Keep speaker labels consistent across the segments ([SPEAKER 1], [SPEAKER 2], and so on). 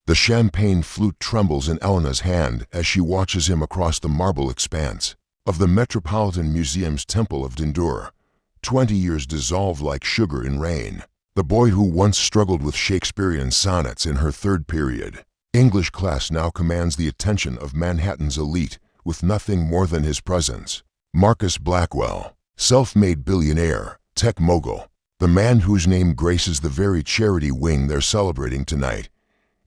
[SPEAKER 1] The champagne flute trembles in Elena's hand as she watches him across the marble expanse of the Metropolitan Museum's Temple of Dindur. 20 years dissolve like sugar in rain. The boy who once struggled with Shakespearean sonnets in her third period English class now commands the attention of Manhattan's elite with nothing more than his presence. Marcus Blackwell, self-made billionaire, tech mogul, the man whose name graces the very charity wing they're celebrating tonight.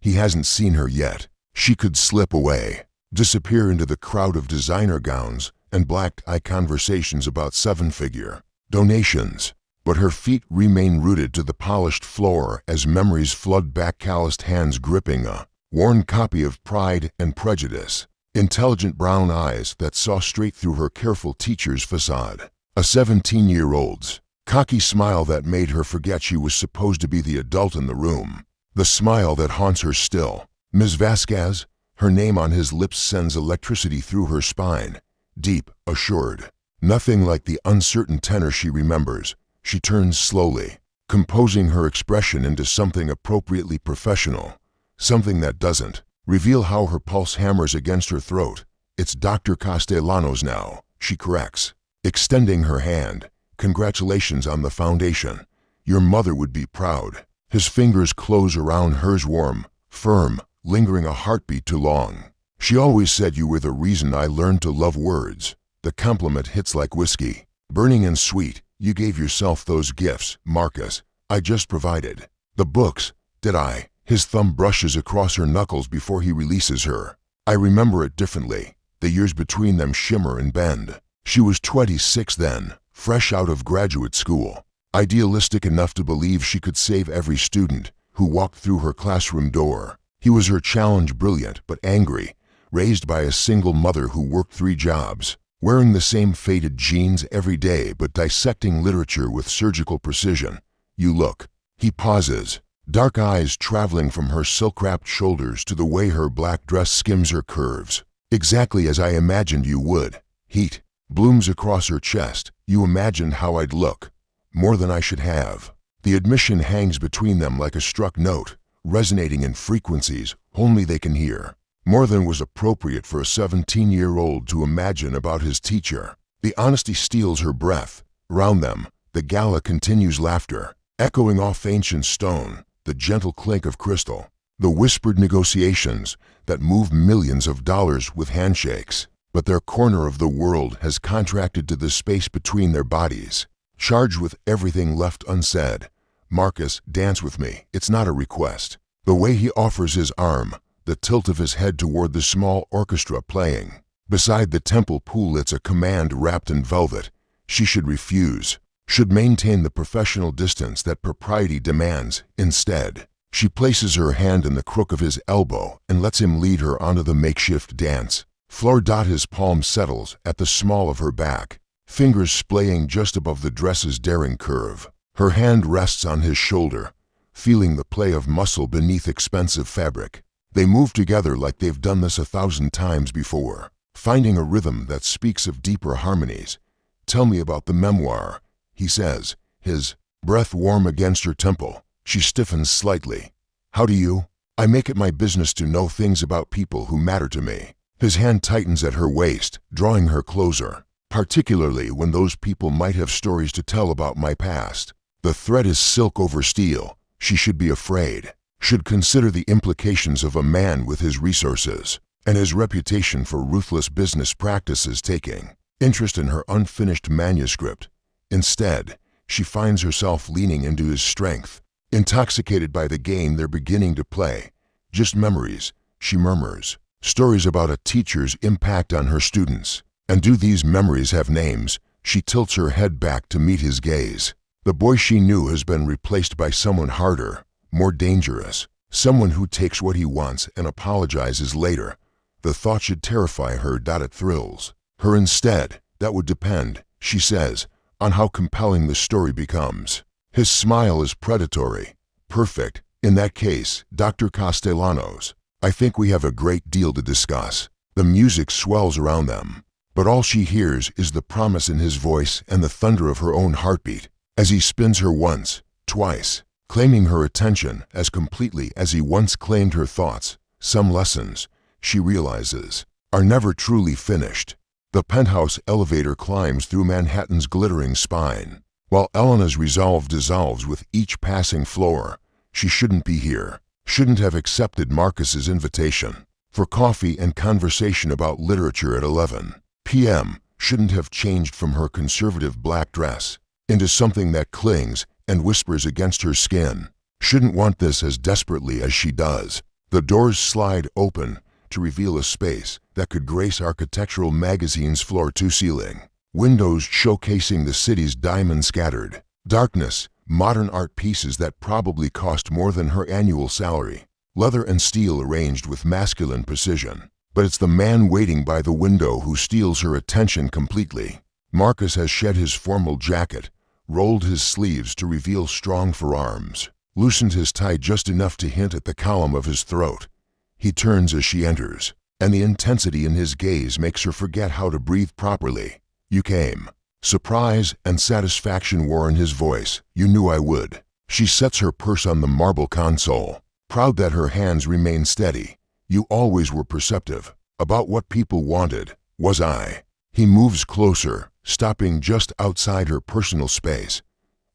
[SPEAKER 1] He hasn't seen her yet. She could slip away, disappear into the crowd of designer gowns and black-eye conversations about seven-figure donations, but her feet remain rooted to the polished floor as memories flood back, calloused hands gripping a worn copy of Pride and Prejudice, intelligent brown eyes that saw straight through her careful teacher's facade, a 17-year-old's cocky smile that made her forget she was supposed to be the adult in the room, the smile that haunts her still. Ms. Vasquez, her name on his lips sends electricity through her spine, deep, assured. Nothing like the uncertain tenor she remembers. She turns slowly, composing her expression into something appropriately professional, something that doesn't reveal how her pulse hammers against her throat. It's Dr. Castellanos now, she corrects, extending her hand. Congratulations on the foundation. Your mother would be proud. His fingers close around hers, warm, firm, lingering a heartbeat too long. She always said you were the reason I learned to love words. The compliment hits like whiskey, burning and sweet. You gave yourself those gifts, Marcus. I just provided the books, did I? His thumb brushes across her knuckles before he releases her. I remember it differently. The years between them shimmer and bend. She was 26 then, fresh out of graduate school, idealistic enough to believe she could save every student who walked through her classroom door. He was her challenge, brilliant but angry, raised by a single mother who worked 3 jobs, wearing the same faded jeans every day but dissecting literature with surgical precision. You look. He pauses, dark eyes traveling from her silk-wrapped shoulders to the way her black dress skims her curves. Exactly as I imagined you would. Heat blooms across her chest. You imagined how I'd look. More than I should have. The admission hangs between them like a struck note, resonating in frequencies only they can hear. More than was appropriate for a 17-year-old to imagine about his teacher. The honesty steals her breath. Around them, the gala continues, laughter echoing off ancient stone, the gentle clink of crystal, the whispered negotiations that move millions of dollars with handshakes. But their corner of the world has contracted to the space between their bodies, charged with everything left unsaid. Marcus, dance with me. It's not a request. The way he offers his arm, the tilt of his head toward the small orchestra playing beside the temple pool, it's a command wrapped in velvet. She should refuse, should maintain the professional distance that propriety demands. Instead, she places her hand in the crook of his elbow and lets him lead her onto the makeshift dance floor. His palm settles at the small of her back, fingers splaying just above the dress's daring curve. Her hand rests on his shoulder, feeling the play of muscle beneath expensive fabric. They move together like they've done this 1,000 times before, finding a rhythm that speaks of deeper harmonies. Tell me about the memoir, he says, his breath warm against her temple. She stiffens slightly. How do you? I make it my business to know things about people who matter to me. His hand tightens at her waist, drawing her closer, particularly when those people might have stories to tell about my past. The thread is silk over steel. She should be afraid, should consider the implications of a man with his resources and his reputation for ruthless business practices taking interest in her unfinished manuscript. Instead, she finds herself leaning into his strength, intoxicated by the game they're beginning to play. Just memories, she murmurs. Stories about a teacher's impact on her students. And do these memories have names? She tilts her head back to meet his gaze. The boy she knew has been replaced by someone harder, more dangerous, someone who takes what he wants and apologizes later. The thought should terrify her. It thrills her instead. That would depend, she says, on how compelling the story becomes. His smile is predatory. Perfect. In that case, Dr. Castellanos, I think we have a great deal to discuss. The music swells around them, but all she hears is the promise in his voice and the thunder of her own heartbeat as he spins her once, twice, claiming her attention as completely as he once claimed her thoughts. Some lessons, she realizes, are never truly finished. The penthouse elevator climbs through Manhattan's glittering spine. While Elena's resolve dissolves with each passing floor, she shouldn't be here, shouldn't have accepted Marcus's invitation for coffee and conversation about literature at 11 p.m., shouldn't have changed from her conservative black dress into something that clings and whispers against her skin, shouldn't want this as desperately as she does. The doors slide open to reveal a space that could grace architectural magazines' floor-to-ceiling. Windows showcasing the city's diamond-scattered darkness, modern art pieces that probably cost more than her annual salary, leather and steel arranged with masculine precision. But it's the man waiting by the window who steals her attention completely. Marcus has shed his formal jacket, rolled his sleeves to reveal strong forearms, loosened his tie just enough to hint at the column of his throat. He turns as she enters, and the intensity in his gaze makes her forget how to breathe properly. "You came." Surprise and satisfaction wore in his voice. "You knew I would." She sets her purse on the marble console, proud that her hands remain steady. "You always were perceptive about what people wanted, was I?" He moves closer, stopping just outside her personal space.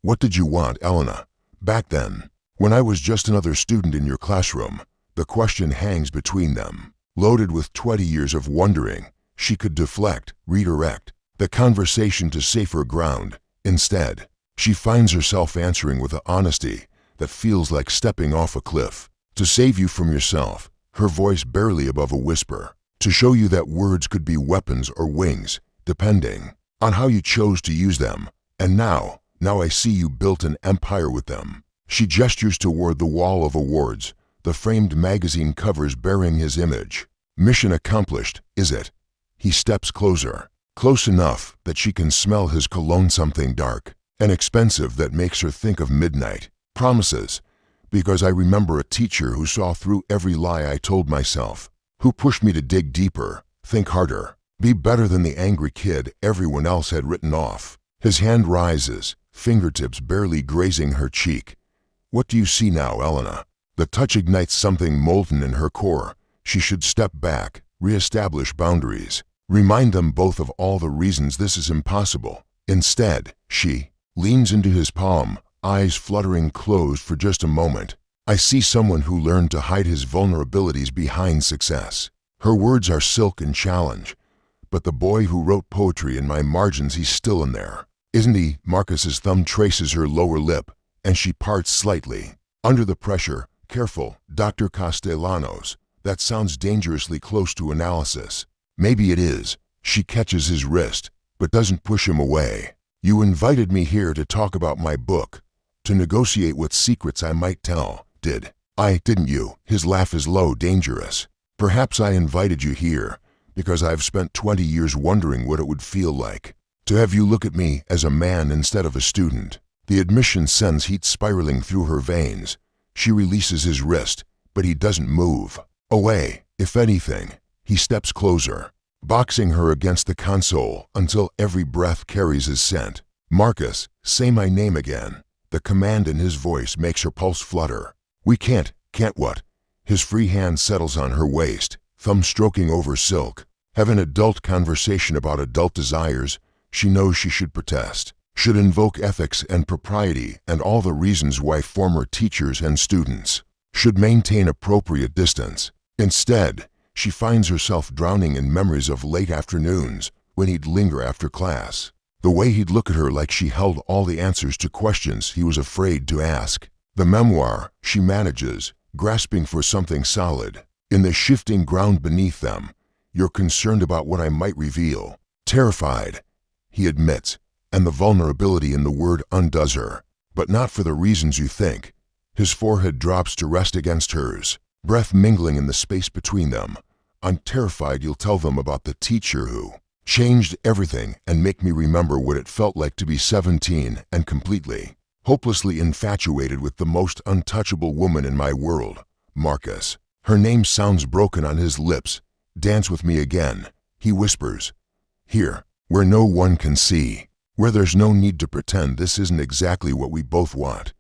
[SPEAKER 1] "What did you want, Elena? Back then, when I was just another student in your classroom." The question hangs between them, loaded with 20 years of wondering. She could deflect, redirect the conversation to safer ground. Instead, she finds herself answering with an honesty that feels like stepping off a cliff. "To save you from yourself," her voice barely above a whisper. "To show you that words could be weapons or wings, depending on how you chose to use them. And now I see you built an empire with them." She gestures toward the wall of awards, the framed magazine covers bearing his image. "Mission accomplished, is it?" He steps closer, close enough that she can smell his cologne, something dark and expensive that makes her think of midnight. "Promises, because I remember a teacher who saw through every lie I told myself, who pushed me to dig deeper, think harder, be better than the angry kid everyone else had written off." His hand rises, fingertips barely grazing her cheek. "What do you see now, Elena?" The touch ignites something molten in her core. She should step back, reestablish boundaries, remind them both of all the reasons this is impossible. Instead, she leans into his palm, eyes fluttering closed for just a moment. "I see someone who learned to hide his vulnerabilities behind success." Her words are silk and challenge. "But the boy who wrote poetry in my margins, he's still in there, isn't he?" Marcus's thumb traces her lower lip, and she parts slightly. Under the pressure, "Careful, Dr. Castellanos. That sounds dangerously close to analysis." "Maybe it is." She catches his wrist, but doesn't push him away. "You invited me here to talk about my book, to negotiate what secrets I might tell. Didn't you?" His laugh is low, dangerous. "Perhaps I invited you here because I've spent 20 years wondering what it would feel like to have you look at me as a man instead of a student." The admission sends heat spiraling through her veins. She releases his wrist, but he doesn't move away. If anything, he steps closer, boxing her against the console until every breath carries his scent. "Marcus, say my name again." The command in his voice makes her pulse flutter. "We can't what?" His free hand settles on her waist, thumb stroking over silk. "Have an adult conversation about adult desires." She knows she should protest, should invoke ethics and propriety and all the reasons why former teachers and students should maintain appropriate distance. Instead, she finds herself drowning in memories of late afternoons when he'd linger after class. The way he'd look at her like she held all the answers to questions he was afraid to ask. The memoir, she manages, grasping for something solid. "In the shifting ground beneath them, you're concerned about what I might reveal." Terrified, he admits, and the vulnerability in the word undoes her. "But not for the reasons you think." His forehead drops to rest against hers, breath mingling in the space between them. "I'm terrified you'll tell them about the teacher who changed everything and make me remember what it felt like to be 17 and completely, hopelessly infatuated with the most untouchable woman in my world, Marcus." Her name sounds broken on his lips. "Dance with me again," he whispers. "Here, where no one can see, where there's no need to pretend this isn't exactly what we both want."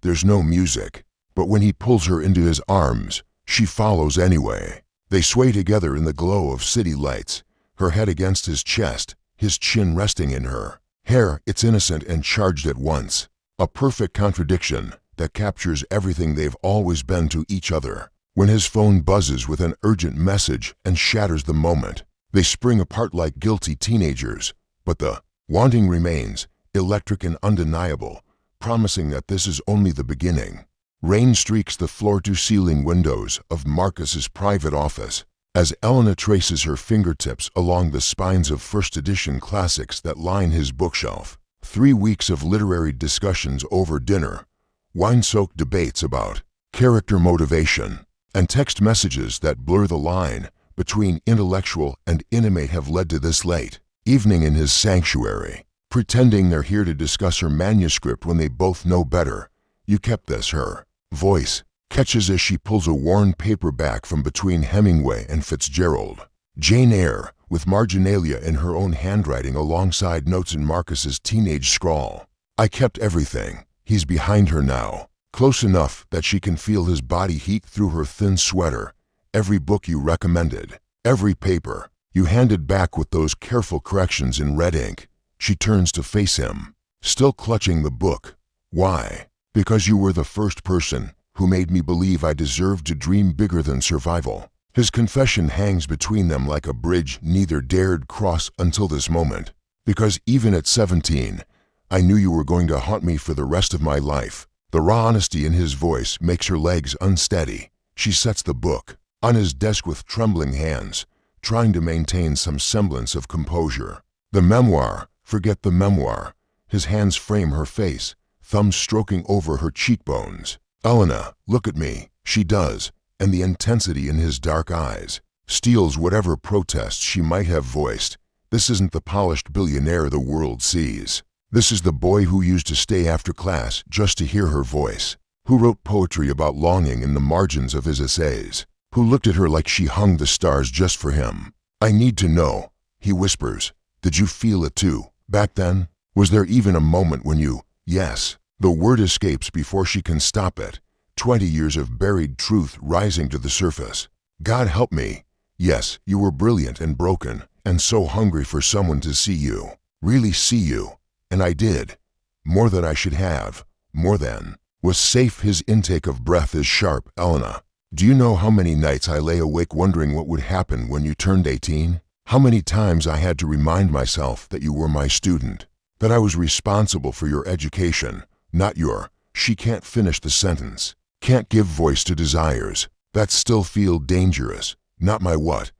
[SPEAKER 1] There's no music. But when he pulls her into his arms, she follows anyway. They sway together in the glow of city lights, her head against his chest, his chin resting in her hair. It's innocent and charged at once. A perfect contradiction that captures everything they've always been to each other. When his phone buzzes with an urgent message and shatters the moment, they spring apart like guilty teenagers. But the wanting remains, electric and undeniable, promising that this is only the beginning. Rain streaks the floor-to-ceiling windows of Marcus's private office as Elena traces her fingertips along the spines of first-edition classics that line his bookshelf. 3 weeks of literary discussions over dinner, wine-soaked debates about character motivation, and text messages that blur the line between intellectual and intimate have led to this late evening in his sanctuary, pretending they're here to discuss her manuscript when they both know better. You kept this, her voice catches as she pulls a worn paperback from between Hemingway and Fitzgerald. Jane Eyre, with marginalia in her own handwriting alongside notes in Marcus's teenage scrawl. I kept everything. He's behind her now, close enough that she can feel his body heat through her thin sweater. Every book you recommended, every paper you handed back with those careful corrections in red ink. She turns to face him, still clutching the book. Why? Because you were the first person who made me believe I deserved to dream bigger than survival. His confession hangs between them like a bridge neither dared cross until this moment. Because even at 17, I knew you were going to haunt me for the rest of my life. The raw honesty in his voice makes her legs unsteady. She sets the book on his desk with trembling hands, trying to maintain some semblance of composure. The memoir, forget the memoir. His hands frame her face, thumbs stroking over her cheekbones. Elena, look at me. She does, and the intensity in his dark eyes steals whatever protests she might have voiced. This isn't the polished billionaire the world sees. This is the boy who used to stay after class just to hear her voice, who wrote poetry about longing in the margins of his essays, who looked at her like she hung the stars just for him. I need to know, he whispers. Did you feel it too, back then? Was there even a moment when you, yes, the word escapes before she can stop it. 20 years of buried truth rising to the surface. God help me. Yes, you were brilliant and broken, and so hungry for someone to see you, really see you. And I did. More than I should have. More than was safe. His intake of breath is sharp. Elena, do you know how many nights I lay awake wondering what would happen when you turned 18? How many times I had to remind myself that you were my student, that I was responsible for your education, not your. She can't finish the sentence. Can't give voice to desires that still feel dangerous. Not my what?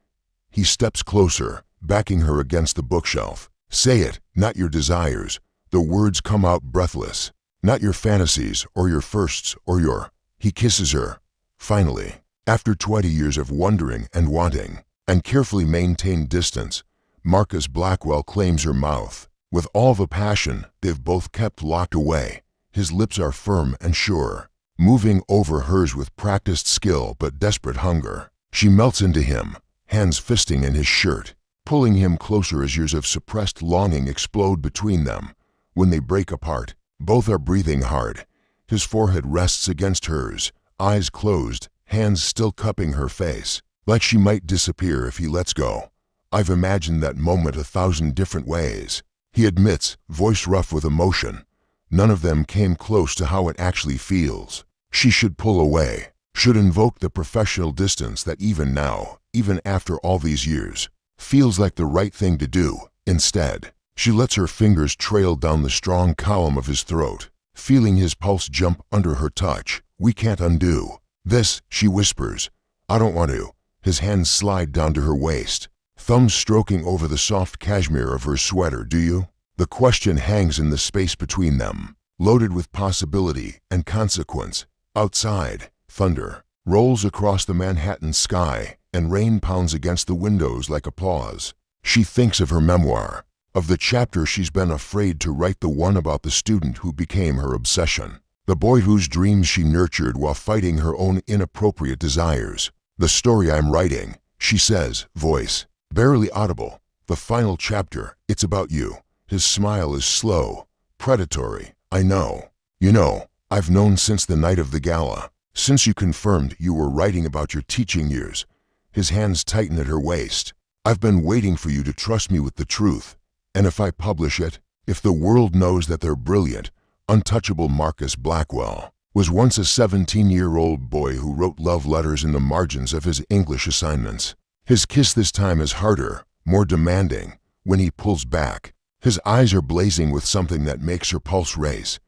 [SPEAKER 1] He steps closer, backing her against the bookshelf. Say it, not your desires. The words come out breathless. Not your fantasies or your firsts or your. He kisses her. Finally, after 20 years of wondering and wanting, and carefully maintained distance, Marcus Blackwell claims her mouth. With all the passion they've both kept locked away, his lips are firm and sure, moving over hers with practiced skill but desperate hunger. She melts into him, hands fisting in his shirt, pulling him closer as years of suppressed longing explode between them. When they break apart, both are breathing hard. His forehead rests against hers, eyes closed, hands still cupping her face, like she might disappear if he lets go. I've imagined that moment 1,000 different ways, he admits, voice rough with emotion. None of them came close to how it actually feels. She should pull away, should invoke the professional distance that even now, even after all these years, feels like the right thing to do. Instead, she lets her fingers trail down the strong column of his throat, feeling his pulse jump under her touch. We can't undo this, she whispers. I don't want to. His hands slide down to her waist, thumbs stroking over the soft cashmere of her sweater. Do you? The question hangs in the space between them, loaded with possibility and consequence. Outside, thunder rolls across the Manhattan sky, and rain pounds against the windows like applause. She thinks of her memoir, of the chapter she's been afraid to write, the one about the student who became her obsession, the boy whose dreams she nurtured while fighting her own inappropriate desires. The story I'm writing, she says, voice barely audible. The final chapter, it's about you. His smile is slow, predatory. I know. You know, I've known since the night of the gala, since you confirmed you were writing about your teaching years. His hands tighten at her waist. I've been waiting for you to trust me with the truth. And if I publish it, if the world knows that their brilliant, untouchable Marcus Blackwell was once a 17-year-old boy who wrote love letters in the margins of his English assignments. His kiss this time is harder, more demanding, when he pulls back. His eyes are blazing with something that makes her pulse race.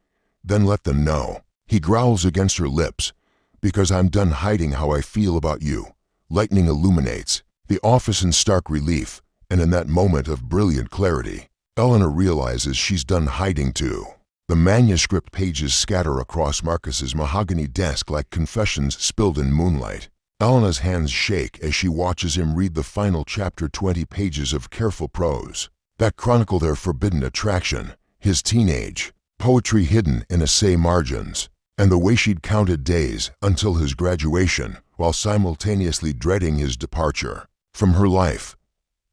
[SPEAKER 1] Then let them know. He growls against her lips. Because I'm done hiding how I feel about you. Lightning illuminates the office in stark relief, and in that moment of brilliant clarity, Elena realizes she's done hiding too. The manuscript pages scatter across Marcus's mahogany desk like confessions spilled in moonlight. Elena's hands shake as she watches him read the final chapter, 20 pages of careful prose that chronicle their forbidden attraction, his teenage, poetry hidden in essay margins, and the way she'd counted days until his graduation while simultaneously dreading his departure from her life.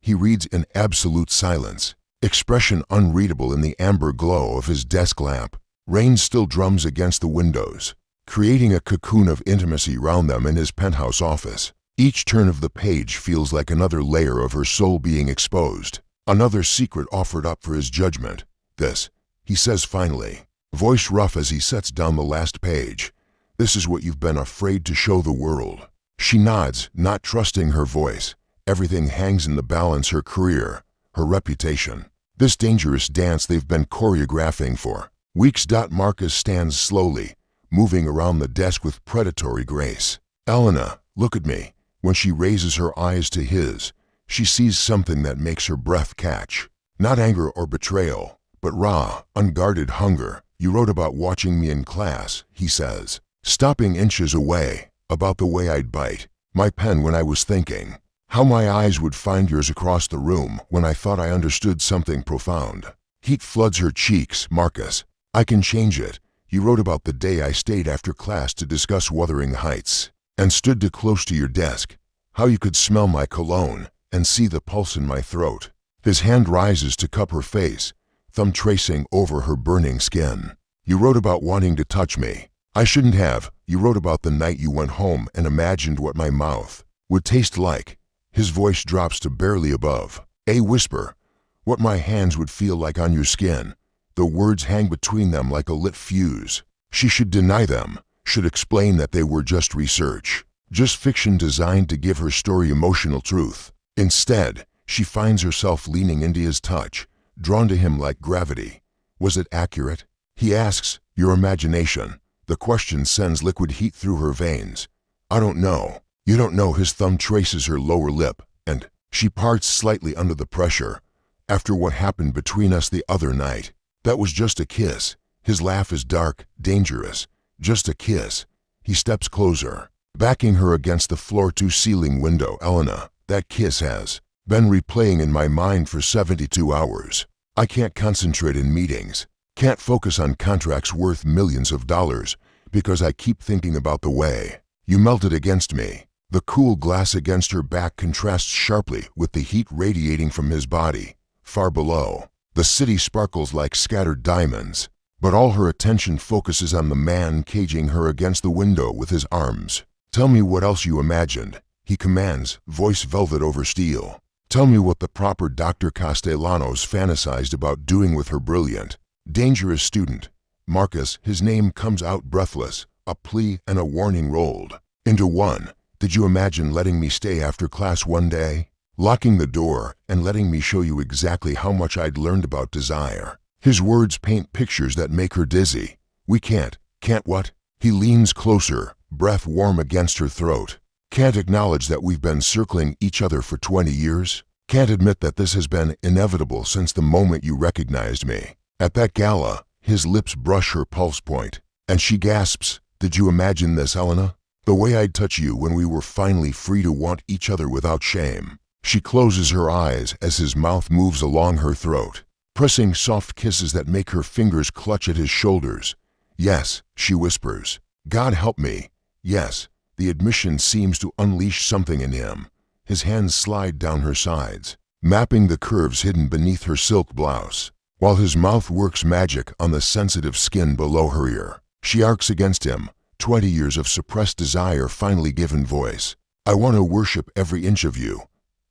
[SPEAKER 1] He reads in absolute silence, expression unreadable in the amber glow of his desk lamp. Rain still drums against the windows, creating a cocoon of intimacy round them in his penthouse office. Each turn of the page feels like another layer of her soul being exposed, another secret offered up for his judgment. This, he says finally, voice rough as he sets down the last page. This is what you've been afraid to show the world. She nods, not trusting her voice. Everything hangs in the balance: her career, her reputation, this dangerous dance they've been choreographing for weeks. Marcus stands slowly, moving around the desk with predatory grace. Elena, look at me. When she raises her eyes to his, she sees something that makes her breath catch. Not anger or betrayal, but raw, unguarded hunger. You wrote about watching me in class, he says, stopping inches away, about the way I'd bite my pen when I was thinking, how my eyes would find yours across the room when I thought I understood something profound. Heat floods her cheeks. Marcus, I can change it. You wrote about the day I stayed after class to discuss Wuthering Heights, and stood too close to your desk, how you could smell my cologne and see the pulse in my throat. His hand rises to cup her face, thumb tracing over her burning skin. You wrote about wanting to touch me. I shouldn't have. You wrote about the night you went home and imagined what my mouth would taste like. His voice drops to barely above a whisper. What my hands would feel like on your skin. The words hang between them like a lit fuse. She should deny them, should explain that they were just research, just fiction designed to give her story emotional truth. Instead, she finds herself leaning into his touch, drawn to him like gravity. Was it accurate? He asks. Your imagination. The question sends liquid heat through her veins. I don't know. You don't know. His thumb traces her lower lip, and she parts slightly under the pressure. After what happened between us the other night, that was just a kiss. His laugh is dark, dangerous. Just a kiss. He steps closer, backing her against the floor-to-ceiling window. Elena, that kiss has been replaying in my mind for 72 hours. I can't concentrate in meetings, can't focus on contracts worth millions of dollars, because I keep thinking about the way you melted against me. The cool glass against her back contrasts sharply with the heat radiating from his body. Far below, the city sparkles like scattered diamonds, but all her attention focuses on the man caging her against the window with his arms. Tell me what else you imagined, he commands, voice velvet over steel. Tell me what the proper Dr. Castellanos fantasized about doing with her brilliant, dangerous student. Marcus, his name comes out breathless, a plea and a warning rolled into one. Did you imagine letting me stay after class one day, locking the door and letting me show you exactly how much I'd learned about desire? His words paint pictures that make her dizzy. We can't what? He leans closer, breath warm against her throat. Can't acknowledge that we've been circling each other for 20 years? Can't admit that this has been inevitable since the moment you recognized me at that gala? His lips brush her pulse point, and she gasps. Did you imagine this, Elena? The way I'd touch you when we were finally free to want each other without shame. She closes her eyes as his mouth moves along her throat, pressing soft kisses that make her fingers clutch at his shoulders. Yes, she whispers. God help me. Yes. The admission seems to unleash something in him. His hands slide down her sides, mapping the curves hidden beneath her silk blouse, while his mouth works magic on the sensitive skin below her ear. She arcs against him, 20 years of suppressed desire finally given voice. I want to worship every inch of you,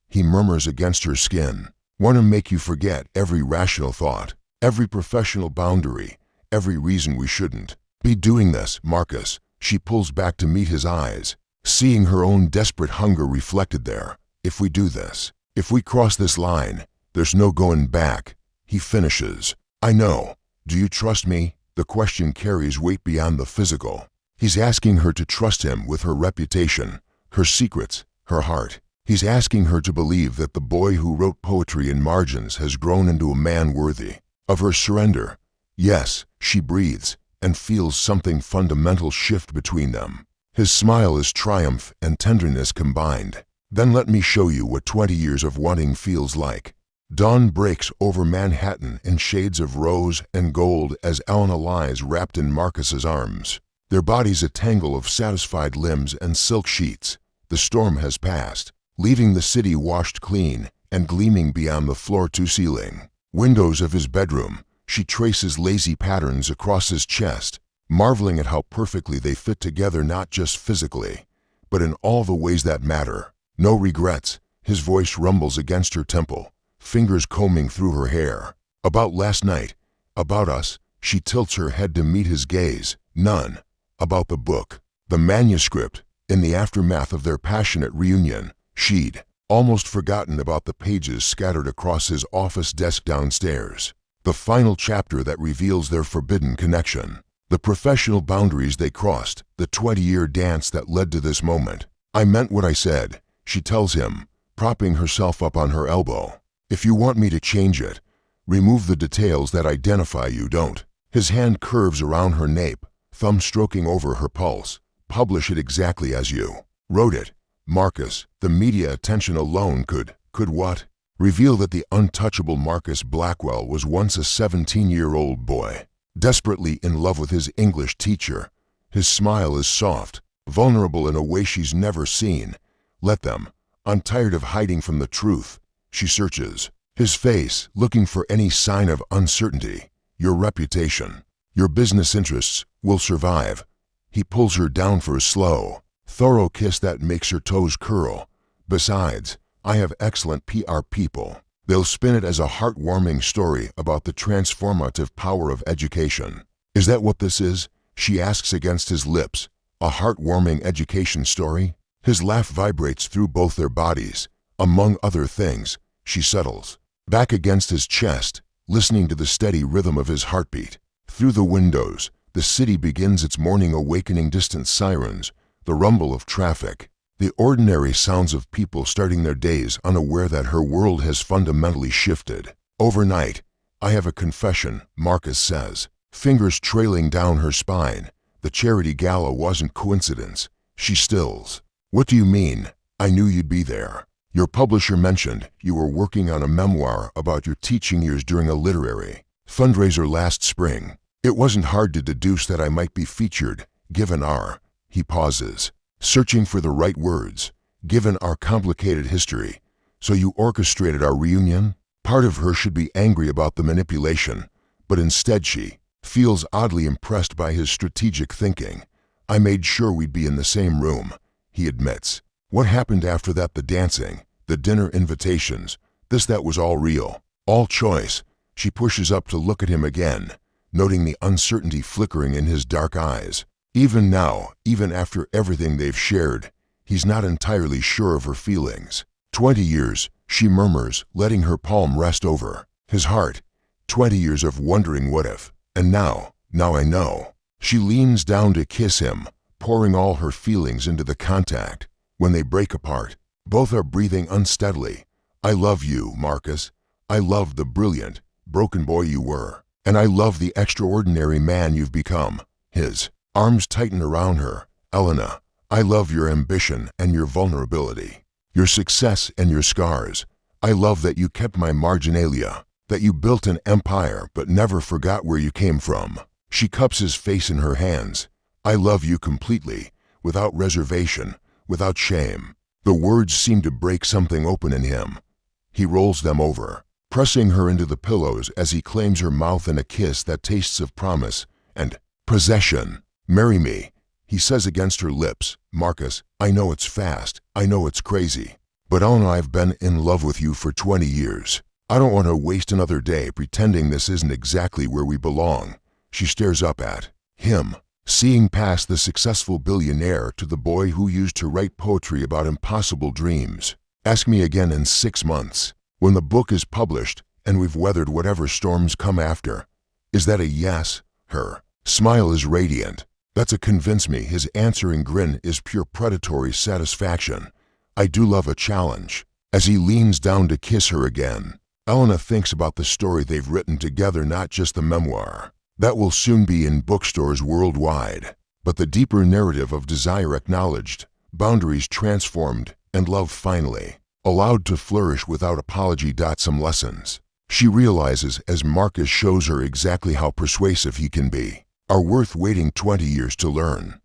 [SPEAKER 1] he murmurs against her skin. Want to make you forget every rational thought, every professional boundary, every reason we shouldn't be doing this, Marcus. She pulls back to meet his eyes, seeing her own desperate hunger reflected there. If we do this, if we cross this line, there's no going back, he finishes. I know. Do you trust me? The question carries weight beyond the physical. He's asking her to trust him with her reputation, her secrets, her heart. He's asking her to believe that the boy who wrote poetry in margins has grown into a man worthy of her surrender. Yes, she breathes and feels something fundamental shift between them. His smile is triumph and tenderness combined. Then let me show you what 20 years of wanting feels like. Dawn breaks over Manhattan in shades of rose and gold as Elena lies wrapped in Marcus's arms. Their bodies a tangle of satisfied limbs and silk sheets. The storm has passed, leaving the city washed clean and gleaming beyond the floor-to-ceiling windows of his bedroom. She traces lazy patterns across his chest, marveling at how perfectly they fit together, not just physically, but in all the ways that matter. No regrets. His voice rumbles against her temple, fingers combing through her hair. About last night, about us. She tilts her head to meet his gaze. None. About the book, the manuscript. In the aftermath of their passionate reunion, she'd almost forgotten about the pages scattered across his office desk downstairs. The final chapter that reveals their forbidden connection. The professional boundaries they crossed, the 20-year dance that led to this moment. I meant what I said, she tells him, propping herself up on her elbow. If you want me to change it, remove the details that identify you, don't. His hand curves around her nape, thumb stroking over her pulse. Publish it exactly as you wrote it, Marcus. The media attention alone could what? Reveal that the untouchable Marcus Blackwell was once a 17-year-old boy, desperately in love with his English teacher. His smile is soft, vulnerable in a way she's never seen. Let them. I'm tired of hiding from the truth. She searches his face, looking for any sign of uncertainty. Your reputation, your business interests will survive. He pulls her down for a slow, thorough kiss that makes her toes curl. Besides, I have excellent PR people. They'll spin it as a heartwarming story about the transformative power of education. Is that what this is? She asks against his lips. A heartwarming education story? His laugh vibrates through both their bodies. Among other things, she settles back against his chest, listening to the steady rhythm of his heartbeat. Through the windows, the city begins its morning awakening. Distant sirens, the rumble of traffic, the ordinary sounds of people starting their days unaware that her world has fundamentally shifted. Overnight, I have a confession, Marcus says, fingers trailing down her spine. The charity gala wasn't coincidence. She stills. What do you mean? I knew you'd be there. Your publisher mentioned you were working on a memoir about your teaching years during a literary fundraiser last spring. It wasn't hard to deduce that I might be featured, given our... He pauses, searching for the right words. Given our complicated history. So you orchestrated our reunion? Part of her should be angry about the manipulation, but instead she feels oddly impressed by his strategic thinking. I made sure we'd be in the same room, he admits. What happened after that? The dancing, the dinner invitations, that was all real, all choice. She pushes up to look at him again, noting the uncertainty flickering in his dark eyes. Even now, even after everything they've shared, he's not entirely sure of her feelings. 20 years, she murmurs, letting her palm rest over his heart. 20 years of wondering what if. And now I know. She leans down to kiss him, pouring all her feelings into the contact. When they break apart, both are breathing unsteadily. I love you, Marcus. I love the brilliant, broken boy you were. And I love the extraordinary man you've become. His arms tighten around her. Elena, I love your ambition and your vulnerability, your success and your scars. I love that you kept my marginalia, that you built an empire but never forgot where you came from. She cups his face in her hands. I love you completely, without reservation, without shame. The words seem to break something open in him. He rolls them over, pressing her into the pillows as he claims her mouth in a kiss that tastes of promise and Possession. Marry me, he says against her lips. Marcus, I know it's fast. I know it's crazy. But Elena, I've been in love with you for 20 years. I don't want to waste another day pretending this isn't exactly where we belong. She stares up at him, seeing past the successful billionaire to the boy who used to write poetry about impossible dreams. Ask me again in 6 months, when the book is published and we've weathered whatever storms come after. Is that a yes? Her smile is radiant. That's a convince me. His answering grin is pure predatory satisfaction. I do love a challenge. As he leans down to kiss her again, Elena thinks about the story they've written together, not just the memoir that will soon be in bookstores worldwide, but the deeper narrative of desire acknowledged, boundaries transformed, and love finally allowed to flourish without apology. Some lessons she realizes as Marcus shows her exactly how persuasive he can be are worth waiting 20 years to learn.